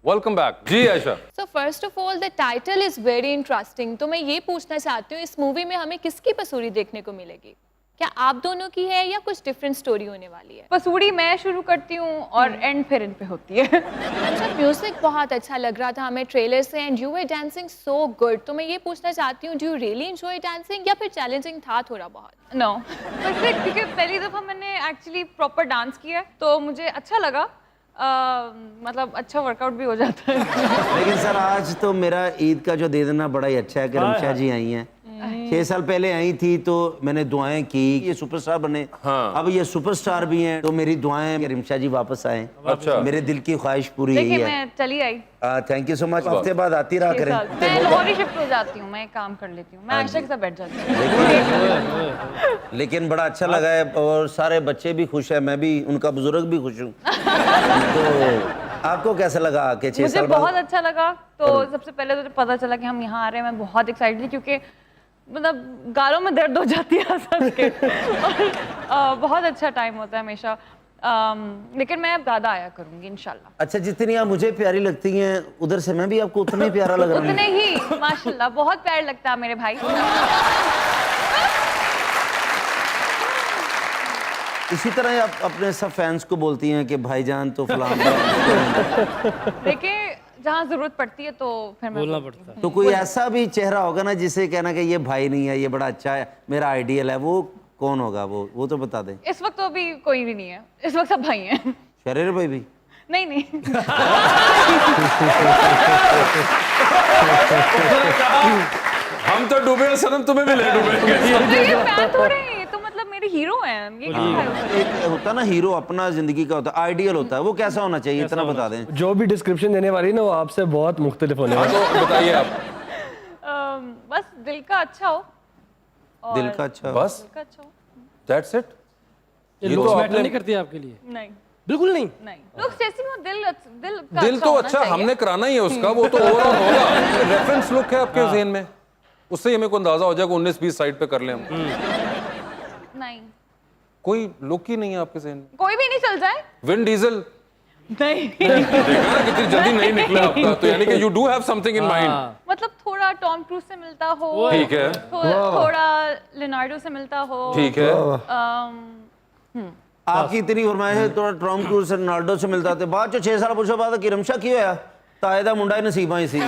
Welcome back ji Ayesha. So first of all the title is very interesting. तो मैं ये पूछना चाहती हूँ इस मूवी में हमें किसकी पसूरी देखने को मिलेगी? क्या आप दोनों की है या कुछ डिफरेंट स्टोरी होने वाली है? पसूड़ी मैं शुरू करती हूँ और एंड फिर इन पे होती है। अच्छा, म्यूजिक बहुत अच्छा लग रहा था हमें ट्रेलर से and you were dancing so good. तो मैं ये पूछना चाहती हूँ, do you really enjoy dancing या फिर चैलेंजिंग था थोड़ा बहुत? नो, परफेक्ट, क्योंकि पहली दफ़ा मैंने एक्चुअली प्रॉपर डांस किया है तो मुझे अच्छा लगा। मतलब अच्छा वर्कआउट भी हो जाता है। लेकिन सर आज तो मेरा ईद का जो दे देना बड़ा ही अच्छा है कि रमशा जी आई हैं। 6 साल पहले आई थी तो मैंने दुआएं की ये सुपरस्टार बने। हाँ। अब ये सुपरस्टार भी हैं तो मेरी दुआएं कि रिमशा जी वापस आए। अच्छा। मेरे दिल की ख्वाहिश पूरी यही देखिए है। मैं चली आई थैंक यू सो मच। हफ्ते बाद आती रहा 6 करें। साल। मैं लाहौर ही शिफ्ट हो जाती हूँ, मैं काम कर लेती हूँ, मैं आयशा के साथ बैठ जाती हूँ। लेकिन बड़ा अच्छा लगा है और सारे बच्चे भी खुश हैं, मैं भी उनका बुजुर्ग भी खुश हूँ। तो आपको कैसा लगा आके 6 मुझे साल बाद? बहुत अच्छा लगा। तो सबसे पहले तो पता चला कि हम यहाँ आ रहे हैं, मैं बहुत एक्साइटेड थी क्योंकि मतलब गालों में दर्द हो जाती है हंस के। और बहुत अच्छा टाइम होता है हमेशा। लेकिन मैं ज़्यादा आया करूँगी इंशाल्लाह। अच्छा, जितनी आप मुझे प्यारी लगती हैं उधर से मैं भी आपको उतना ही प्यारा लग रहा हूँ। उतने ही माशाल्लाह, बहुत प्यार लगता है मेरे भाई। इसी तरह आप अपने सब फैंस को बोलती हैं कि भाईजान तो फलां। देखिए जहाँ जरूरत पड़ती है तो फिर मैं बोलना पड़ता है। तो कोई ऐसा भी चेहरा होगा ना जिसे कहना कि ये भाई नहीं है, ये बड़ा अच्छा है, मेरा आइडियल है, वो कौन होगा? वो तो बता दें। इस वक्त तो अभी कोई भी नहीं है, इस वक्त सब भाई हैं। शरीर भाई भी? नहीं नहीं। हम तो डूबे हैं सनम, तुम्हें भी ले डूबेंगे। तो ये फैन थोड़े हैं, ये तो मतलब मेरे हीरो हैं, ये कैसे भाई हो सकते हैं? एक होता ना हीरो अपना जिंदगी का होता है, आइडियल होता है, वो कैसा होना चाहिए इतना बता दें। जो भी डिस्क्रिप्शन देने वाली है ना वो आपसे बहुत मुख्तलिफ होने वाली है। तो बताइए आप। बस दिल का अच्छा हो और दिल का अच्छा बस दिल का अच्छा हो। That's it. ये लुक्स मैटर नहीं करती आपके लिए? नहीं बिल्कुल नहीं। नहीं, लुक्स जैसी वो दिल का दिल तो होना अच्छा चाहिए। हमने कराना ही है उसका, वो तो ओवरऑल होगा। रेफरेंस लुक है आपके ज़हन में, उससे ही हमें को अंदाजा हो जाएगा। 19-20 साइड पे कर लें हम। नहीं, कोई लुक ही नहीं है आपके ज़हन में। कोई भी नहीं चल जाए। विन डीजल नहीं। देखा ना कितनी जल्दी नहीं निकला आपका, तो यानी कि you do have something in mind. मतलब थोड़ा टॉम क्रूज से मिलता हो, ठीक है, थोड़ा लियोनार्डो से मिलता हो। ठीक है। आपकी इतनी फरमाइश है, थोड़ा टॉम क्रूज से रोनाल्डो से मिलता थे, बाद 6 साल पूछो बाद कि रमशा की होया ताए दा मुंडा ही नसीबां ही सी।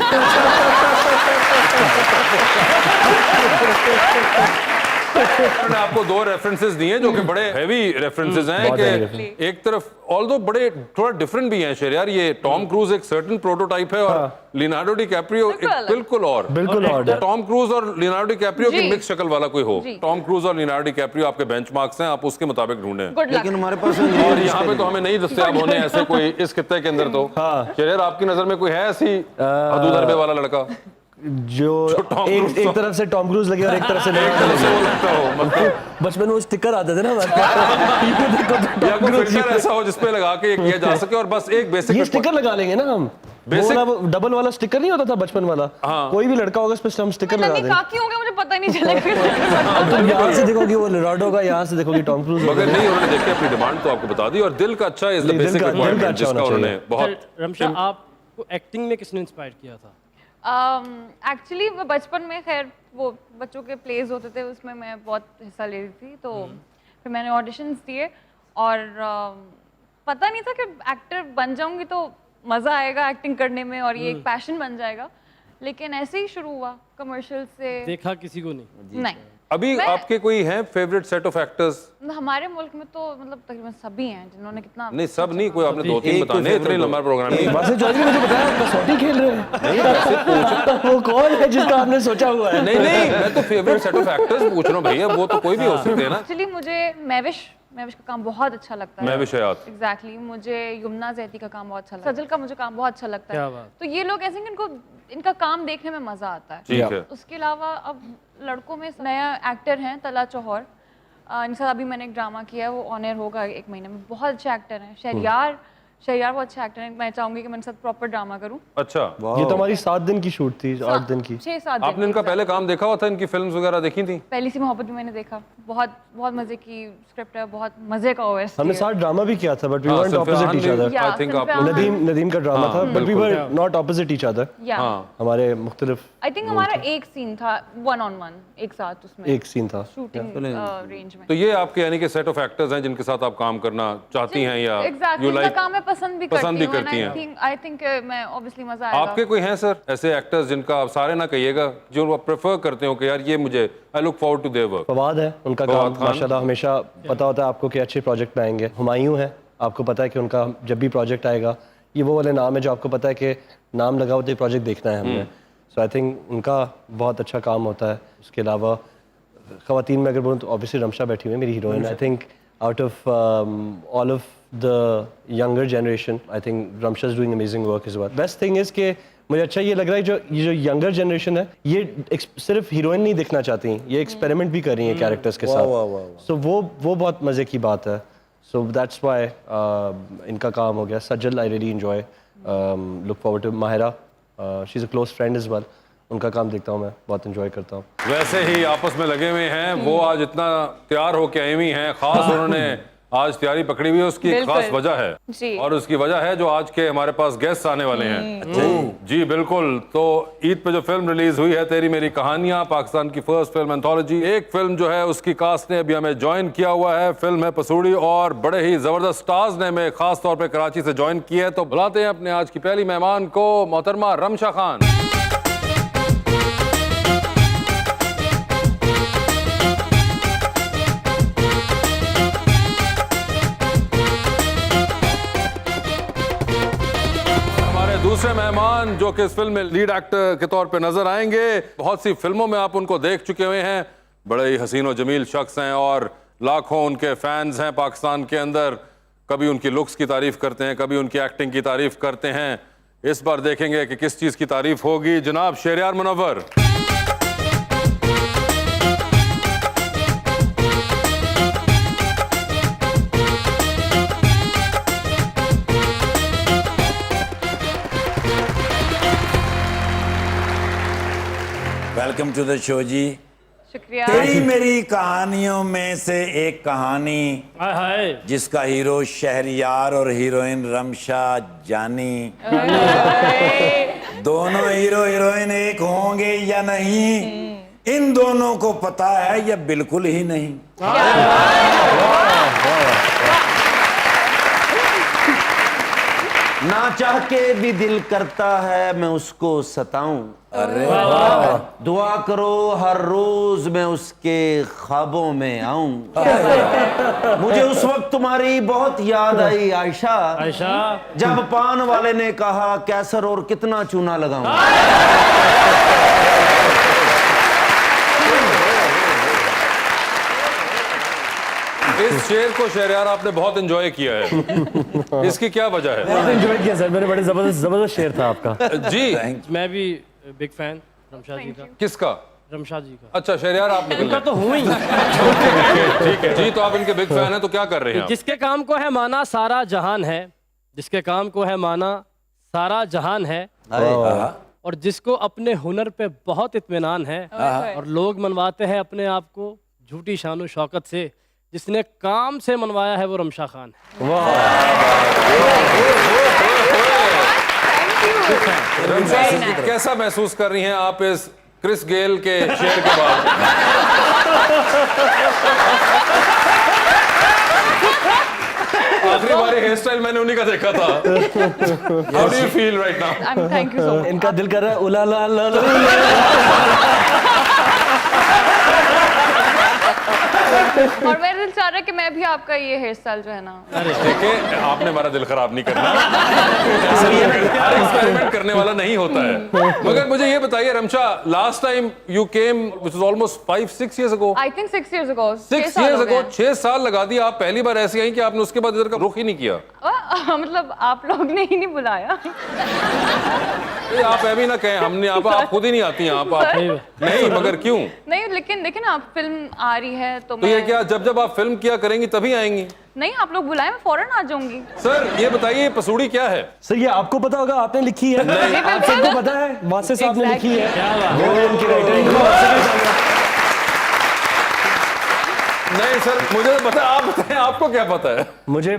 मैंने आपको 2 रेफरेंसेस दिए जो कि बड़े हैवी रेफरेंसेस हैं कि एक तरफ ऑल्दो बड़े थोड़ा डिफरेंट भी हैं शेर यार। ये टॉम क्रूज एक सर्टेन प्रोटोटाइप है और लियोनार्डो डिकैप्रियो बिल्कुल और टॉम क्रूज और लियोनार्डो डिकैप्रियो की मिक्स शक्ल वाला कोई हो। टॉम क्रूज और लियोनार्डो डिकैप्रियो आपके बेंचमार्क्स हैं, आप उसके मुताबिक ढूंढें। लेकिन हमारे पास और यहाँ पे तो हमें नहीं दस्तयाब होने ऐसे कोई इस खित्ते के अंदर। तो शेर यार आपकी नजर में कोई है ऐसी हदूदरबे वाला लड़का जो एक तरफ से टॉम क्रूज लगे और एक तरफ से वो लगता हो? मतलब बचपन में वो स्टिकर आते थे ना हमारे या कोई फिल्टर ऐसा हो जिसपे लगा के ये किया जा सके और बस एक बेसिक ये स्टिकर लगा लेंगे ना हम। Basic- डबल वाला स्टिकर नहीं होता था बचपन वाला? हाँ। कोई भी लड़का होगा इस पे हम स्टिकर लगा देंगे। काकी होंगे, मुझे पता ही नहीं चलेगा। तुम यहाँ से देखोगी वो लियोनार्डो का, यहाँ से देखोगी टॉम क्रूज। मगर नहीं, उन्होंने देख के अपनी डिमांड तो आपको बता दी। और दिल का अच्छा इज द दिल बेसिक का रिक्वायरमेंट अच्छा जिसका होना उन्होंने चाहिए। बहुत। रमशा आपको एक्टिंग में किसने इंस्पायर किया था? एक्चुअली मैं बचपन में खैर वो बच्चों के प्लेज होते थे उसमें मैं बहुत हिस्सा ले रही थी। तो फिर मैंने ऑडिशंस दिए और पता नहीं था कि एक्टर बन जाऊंगी तो मज़ा आएगा एक्टिंग करने में और ये एक पैशन बन जाएगा। लेकिन ऐसे ही शुरू हुआ कमर्शियल से। देखा किसी को नहीं? नहीं, अभी आपके कोई हैं फेवरेट सेट ऑफ एक्टर्स? हमारे मुल्क में तो मतलब तकरीबन सभी हैं जिन्होंने कितना नहीं सब नहीं, कोई आपने 2-3 बताने, इतने लंबा प्रोग्राम नहीं। वासिफ चौधरी मुझे बताया कसौटी खेल रहे हैं। वो कौन है जिसका आपने सोचा हुआ है? नहीं मैं तो फेवरेट सेट ऑफ एक्टर्स पूछ रहा हूँ भैया, वो तो कोई भी हो सकते हैं ना। एक्चुअली मुझे महविश का काम बहुत अच्छा लगता है। महविश हयात। एग्जैक्टली मुझे यमुना जैती का काम बहुत अच्छा लगता है, सजल का मुझे काम बहुत अच्छा लगता है। तो ये लोग ऐसे हैं कि इनका काम देखने में मजा आता है। ठीक है। उसके अलावा अब लड़कों में नया एक्टर हैं तला चौहर, इनके साथ अभी मैंने एक ड्रामा किया है, वो ऑन एयर होगा 1 महीने में। बहुत अच्छे एक्टर हैं। शहरियार शहरयार वो अच्छा एक्टर है, मैं चाहूंगी कि मैं उनके साथ प्रॉपर ड्रामा करूं। अच्छा, ये तो हमारी 7 दिन की शूट थी, 8 दिन की। 6-7 आपने इनका पहले काम देखा हुआ था, इनकी फिल्म्स वगैरह देखी थी? पहली सी मोहब्बत भी मैंने देखा, बहुत बहुत मजे की स्क्रिप्ट है, बहुत मजे का ओएसटी हमने है। साथ ड्रामा भी किया था, बट वी हाँ, weren't सिर्फ opposite each other. Yeah, I think सिर्फ आप नदीम का ड्रामा था, बट वी बिल्कुल। Were not opposite each other. या हाँ, हमारे मुख्तलिफ आई थिंक हमारा एक सीन था 1-on-1 एक साथ उसमें एक सीन था। शूटिंग रेंज में। तो ये आपके यानी कि सेट ऑफ एक्टर्स हैं जिनके साथ आप काम करना चाहती हैं या एग्जैक्टली, उनका काम मैं पसंद भी करती हूँ। आई थिंक मैं ऑब्वियसली मजा आएगा। आपके कोई हैं सर ऐसे एक्टर्स जिनका आप सारे ना कहिएगा, जो आप प्रेफर करते हो कि यार ये मुझे I look forward to their work? Fawad है, उनका फवाद काम खान। माशाल्लाह हमेशा पता होता है आपको कि अच्छे प्रोजेक्ट में आएंगे। हुमायूं है, आपको पता है कि उनका जब भी प्रोजेक्ट आएगा, ये वो वाले नाम है जो आपको पता है कि नाम लगा होते प्रोजेक्ट देखना है हमने। सो आई थिंक उनका बहुत अच्छा काम होता है। उसके अलावा ख़वातीन में अगर बोलूँ तो ऑब्वियसली रमशा बैठी हुई है मेरी heroine. I think out of all of the younger generation, I think Ramsha is doing amazing work is well. Best thing is कि मुझे अच्छा ये लग रहा है ये जो यंगर जनरेशन है, ये सिर्फ हीरोइन नहीं दिखना चाहती, ये एक्सपेरिमेंट भी कर रही हैं कैरेक्टर्स के साथ। सो वो बहुत मज़े की बात है। सो दैट्स वाई इनका काम हो गया। Sajal I really enjoy, look forward to Mahira, she is a close friend is well. उनका काम देखता हूँ मैं, बहुत एंजॉय करता हूँ। वैसे ही आपस में लगे हुए हैं, वो आज इतना तैयार होके आई हुई हैं, खास उन्होंने आज तैयारी पकड़ी हुई है, उसकी एक खास वजह है जी। और उसकी वजह है जो आज के हमारे पास गेस्ट आने वाले हैं। जी बिल्कुल। तो ईद पे जो फिल्म रिलीज हुई है तेरी मेरी कहानियां, पाकिस्तान की फर्स्ट फिल्म एंथोलॉजी, एक फिल्म जो है उसकी कास्ट ने अभी हमें ज्वाइन किया हुआ है, फिल्म है पसूड़ी और बड़े ही जबरदस्त स्टार्स ने हमें खास तौर पे कराची से ज्वाइन किया है। तो बुलाते हैं अपने आज की पहली मेहमान को, मोहतरमा रमशा खान। दूसरे मेहमान जो कि इस फिल्म में लीड एक्टर के तौर पे नजर आएंगे, बहुत सी फिल्मों में आप उनको देख चुके हुए हैं, बड़े ही हसीन और जमील शख्स हैं और लाखों उनके फैंस हैं पाकिस्तान के अंदर। कभी उनकी लुक्स की तारीफ करते हैं, कभी उनकी एक्टिंग की तारीफ करते हैं। इस बार देखेंगे कि किस चीज की तारीफ होगी। जनाब Shahryar Munawwar. Welcome to the show जी। शुक्रिया। तेरी मेरी कहानियों में से एक कहानी हाय हाय। जिसका हीरो शहरयार और हीरोइन रमशा जानी, दोनों हीरो हीरोइन एक होंगे या नहीं, इन दोनों को पता है या बिल्कुल ही नहीं। ना चाह के भी दिल करता है मैं उसको सताऊं। अरे दुआ करो हर रोज मैं उसके ख्वाबों में आऊं। मुझे उस वक्त तुम्हारी बहुत याद आई आयशा, आयशा। जब पान वाले ने कहा कैसर और कितना चूना लगाऊं। इस शेर को शहरयार आपने बहुत एंजॉय किया है, इसकी क्या वजह है? बहुत एंजॉय किया सर, मेरे बड़े जबरदस्त शेर था आपका। जी मैं भी बिग फैन रमशा जी का। किसका? रमशा जी का। अच्छा शहरयार आप उनका तो हुई। ठीक है जी। तो आप इनके बिग फैन हैं, तो क्या कर रहे हैं आप? जिसके काम को है माना सारा जहान है, जिसके काम को है माना सारा जहान है, और जिसको अपने हुनर पे बहुत इत्मीनान है और लोग मनवाते हैं अपने आप को झूठी शानो शौकत से, जिसने काम से मनवाया है वो रमशा खान है। रमशा कैसा महसूस कर रही हैं आप इस क्रिस गेल के शेर के बाद? आखिरी बारी हेयर स्टाइल मैंने उन्हीं का देखा था। How do you feel right now? Thank you so much. इनका दिल कर रहा है उला ला ला ला। और मेरा दिल चाह रहा है कि मैं भी आपका ये हेयर स्टाइल जो है ना। देखिए आपने हमारा दिल खराब नहीं करना, एक्सपेरिमेंट करने वाला नहीं होता है। मगर मुझे ये बताइए Ramsha, last time you came which was almost 5-6 years ago। I think 6 years ago। 6 years ago, 6 साल लगा दिया। आप पहली बार ऐसी आई कि आपने उसके बाद इधर का रुख ही नहीं किया। मतलब आप लोग ने ही नहीं बुलाया। आप ऐ भी ना कहें, हमने आप खुद ही नहीं आती हैं आप नहीं, मगर क्यों नहीं, लेकिन देखिए ना, आप फिल्म आ रही है तो ये क्या जब जब आप फिल्म किया करेंगी तभी आएंगी? नहीं, आप लोग बुलाए, मैं फौरन आ जाऊंगी। सर ये बताइए पसूड़ी क्या है? सर ये आपको पता होगा, आपने लिखी है। आप सबको पता है, वासे साहब ने लिखी है। वो उनकी राइटिंग। नहीं सर मुझे तो पता, आप बताएं आपको क्या पता है? मुझे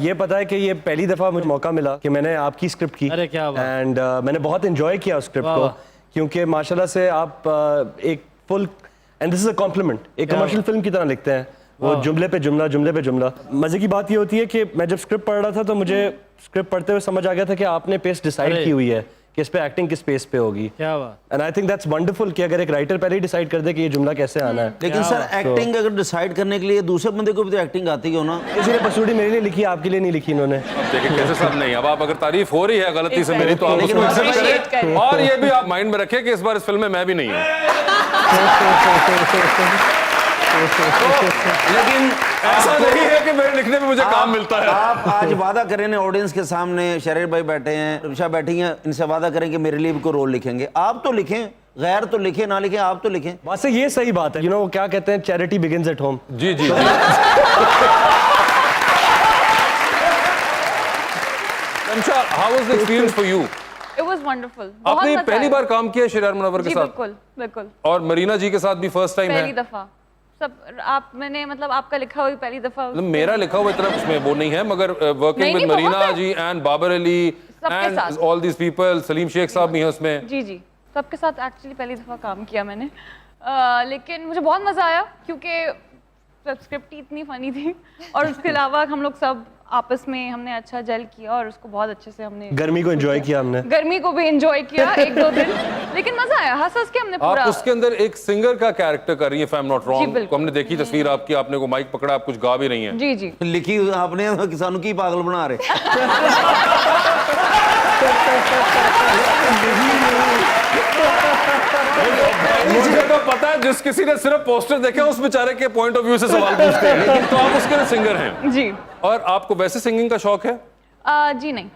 ये पता है कि ये पहली दफा मुझे मौका मिला कि मैंने आपकी स्क्रिप्ट की। अरे क्या बात। एंड मैंने बहुत एंजॉय किया उस स्क्रिप्ट को, क्योंकि माशाल्लाह से आप एक full, and this is a compliment, एक कमर्शियल फिल्म की तरह लिखते हैं। वो जुमले पे जुमला, जुमले पे जुमला। मजे की बात ये होती है कि मैं जब स्क्रिप्ट पढ़ रहा था तो मुझे स्क्रिप्ट पढ़ते हुए समझ आ गया था कि आपने पेस डिसाइड की हुई है कि इस पे एक्टिंग किस पेस पे होगी। क्या बात। And I think that's wonderful कि अगर एक राइटर पहले ही डिसाइड कर दे कि ये जुमला कैसे आना है। लेकिन सर एक्टिंग अगर डिसाइड करने के लिए दूसरे बंदे को भी तो एक्टिंग आती हो ना। इसलिए पसूड़ी मेरे लिए लिखी, आपके लिए नहीं लिखी इन्होंने। अब देखिए कैसे साहब, नहीं अब आप अगर तारीफ हो रही है गलती से मेरी तो आप लेकिन उसको वैसे एक्सेप्ट करें, और ये भी आप माइंड में रखें कि इस बार इस फिल्म में मैं भी नहीं हूँ। लेकिन ऐसा नहीं है कि मेरे लिखने में मुझे काम मिलता है। आप आज वादा करें ना ऑडियंस के सामने, शरीर भाई बैठे हैं, रिशा बैठी हैं, इनसे वादा करें कि मेरे लिए भी कोई रोल लिखेंगे। आप तो लिखें, गैर तो लिखे ना लिखे, आप तो लिखें। वहाँ से ये सही बात है, यू नो वो क्या कहते हैं, चैरिटी बिगिंस एट होम। जी जी तमशा, how was the experience for you? It was wonderful. आपने पहली बार काम किया शरियार मुनव्वर के जी साथ? बिल्कुल बिल्कुल, और मरीना जी के साथ भी फर्स्ट टाइम पहली है? दफा। सब आप मैंने मतलब आपका लिखा हुआ पहली दफा। मतलब मेरा लिखा हुआ इतना उसमें वो नहीं है, मगर वर्किंग नहीं, विद बहुत मरीना है। जी एंड बाबर अली सबके एंड साथ। All these people, Salim Shaikh साहब भी हैं उसमें। जी जी, सबके साथ एक्चुअली पहली दफ़ा काम किया मैंने। लेकिन मुझे बहुत मज़ा आया क्योंकि स्क्रिप्ट ही इतनी फ़नी थी और उसके अलावा हम लोग सब आपस में हमने अच्छा जेल किया और उसको बहुत अच्छे से हमने गर्मी को एंजॉय किया हमने। गर्मी को भी एंजॉय किया 1-2 दिन, लेकिन मज़ा आया, हंस हंस के हमने पूरा। आप उसके अंदर एक सिंगर का कैरेक्टर कर रही है, if I am not wrong. बिल्कुल। हमने देखी तस्वीर आपकी, आपने को माइक पकड़ा, आप कुछ गा भी रही हैं। जी जी, लिखी आपने किसानों की पागल बना रहे। मुझे तो पता है जिस किसी ने सिर्फ पोस्टर देखा उस बेचारे के पॉइंट ऑफ व्यू से सवाल पूछते हैं, लेकिन तो आप उसके सिंगर हैं। जी। और आपको वैसे सिंगिंग का शौक है? जी नहीं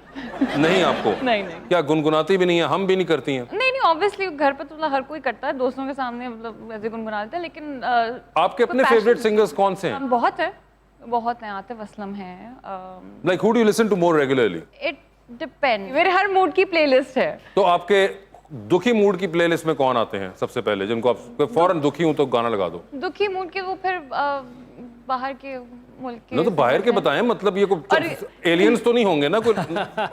नहीं आपको? नहीं नहीं क्या गुनगुनाती भी नहीं है? हम भी नहीं करती हैं। नहीं, ऑब्वियसली घर पे तो मतलब हर कोई करता है, दोस्तों के सामने मतलब वैसे गुनगुना लेते हैं, लेकिन आपके अपने फेवरेट सिंगर्स कौन से हैं? बहुत हैं, आतिफ असलम है। Like who do you listen to more regularly? It depend, मेरे हर मूड की प्लेलिस्ट है। तो आपके दुखी मूड की प्लेलिस्ट में कौन आते हैं सबसे पहले, जिनको आप फौरन दुखी हूं तो गाना लगा दो? दुखी मूड के वो फिर बाहर के मुल्क के। नहीं तो बाहर के बताएं, मतलब ये कोई एलियंस तो नहीं होंगे ना, कोई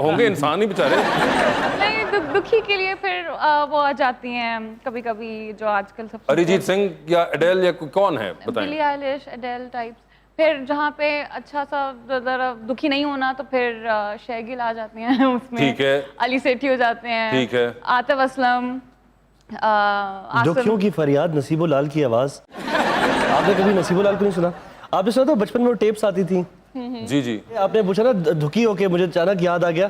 होंगे इंसान ही बेचारे। नहीं, दुखी के लिए फिर वो आ जाती हैं कभी कभी, जो आजकल सबसे अरिजीत सिंह या एडेल या कौन है बिली बताएं? Eilish, एडेल types. फिर जहाँ पे अच्छा सा ज़रा दुखी नहीं होना तो फिर शेगिल आ जाती हैं उसमें। ठीक है। अली सेठी हो जाते हैं। ठीक है। आतिफ असलम, आसिम। दुखियों की फरियाद, नसीबो लाल की आवाज। आपने कभी नसीबो लाल को नहीं सुना? आपने सुना था बचपन में वो टेप्स आती थी? जी जी। आपने पूछा ना दुखी होके, मुझे अचानक याद आ गया,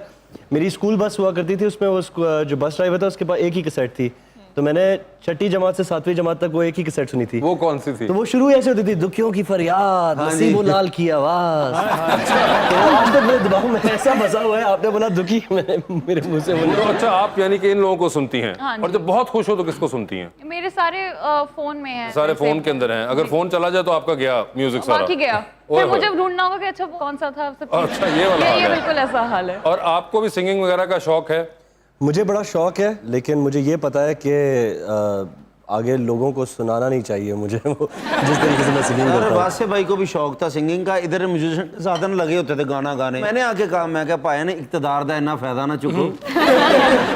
मेरी स्कूल बस हुआ करती थी, उसमें वो जो बस ड्राइवर था उसके पास एक ही कैसेट थी, तो मैंने छठी जमात से 7वीं जमात तक वो एक ही कैसेट सुनी थी। वो कौन सी थी? तो वो शुरू ऐसे होती थी, दुखियों की फरियाद, नसीबो लाल की आवाज। तो आज तक मेरे दिमाग में ऐसा बसा हुआ है, आपने बोला दुखी, मैंने मेरे मुंह से बोला। तो अच्छा आप यानी कि इन लोगों को सुनती हैं? हाँ और जब बहुत खुश हो तो किसको सुनती हैं? मेरे सारे फोन में हैं। सारे फोन के अंदर हैं, अगर फोन चला जाए तो आपका गया म्यूजिक सारा। बाकी गया, ओए फिर होए। मुझे ढूंढना होगा कि अच्छा वो कौन सा था। अच्छा ये वाला हाल ये है। बिल्कुल ऐसा हाल है। और आपको भी सिंगिंग वगैरह का शौक है? मुझे बड़ा शौक है, लेकिन मुझे ये पता है कि आगे लोगों को सुनाना नहीं चाहिए मुझे वो जिस तरीके से मैं सिंगिंग करता हूँ। वासे भाई को भी शौक था सिंगिंग का, इधर म्यूजिशियन के साधन लगे होते थे गाना गाने। मैंने आके कहा, मैं क्या पाया ने इक़्तिदार दा इतना फायदा ना चुको।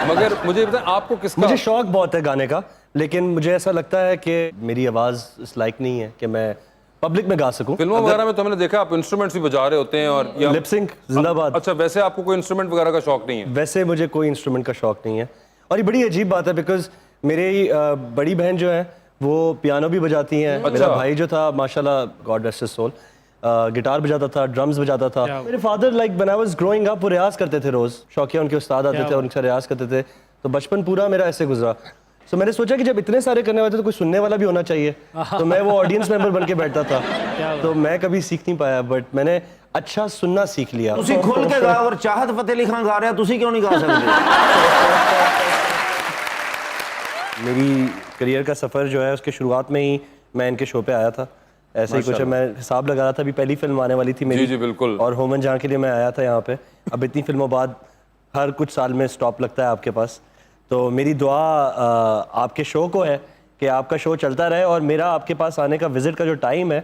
मगर मुझे बताएं आपको किसका? मुझे शौक बहुत है गाने का, लेकिन मुझे ऐसा लगता है कि मेरी आवाज़ इस लायक नहीं है कि मैं पब्लिक में गा सकूं। फिल्मों वगैरह में तो मैंने देखा आप इंस्ट्रूमेंट्स भी बजा रहे होते हैं और या लिप सिंक जिंदाबाद। अच्छा वैसे आपको कोई इंस्ट्रूमेंट वगैरह का शौक नहीं है? वैसे मुझे कोई इंस्ट्रूमेंट का शौक नहीं है, और ये बड़ी अजीब बात है बिकॉज मेरी बड़ी बहन जो है वो पियानो भी बजाती हैं। मेरा भाई जो था माशाल्लाह God rest his soul, guitar बजाता था, ड्रम्स बजाता था। मेरे father like when I was growing up वो रियाज करते थे रोज, शौकिया उनके उस्ताद आते थे और उनसे रियाज करते थे, तो बचपन पूरा मेरा ऐसे गुजरा। तो मैंने सोचा कि जब इतने सारे करने वाले थे तो कोई सुनने वाला भी होना चाहिए, तो मैं वो ऑडियंस मेंबर बन के बैठता था। तो मैं कभी सीख नहीं पाया, बट मैंने अच्छा सुनना सीख लिया। तुसी खुल के गा, और चाहत फतेह अली खान गा रहा, तुसी क्यों नहीं गा सकते? मेरी करियर का सफ़र जो है उसके शुरुआत में ही मैं इनके शो पे आया था, ऐसे ही कुछ है। मैं हिसाब लगा रहा था, अभी पहली फिल्म आने वाली थी मेरी। जी, बिल्कुल। और होमन जहाँ के लिए मैं आया था यहाँ पे। अब इतनी फिल्मों बाद हर कुछ साल में स्टॉप लगता है आपके पास, तो मेरी दुआ आपके शो को है कि आपका शो चलता रहे और मेरा आपके पास आने का विजिट का जो टाइम है